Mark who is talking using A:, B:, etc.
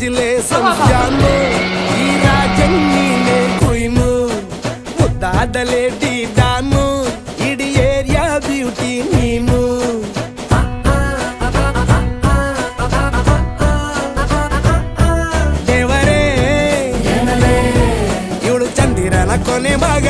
A: congratulations ಜಾನು ಈ ರಾಜನ್ ನೀನೆ queen ಮುದ್ದಾದ ಲೇಡಿ ಡಾನು ಇಡೀ ಏರಿಯಾ ಬ್ಯೂಟಿ ನೀನು ದೇವರೇ ಇವಳು ಚಂದಿರನ ಕೊನೆ ಮಗ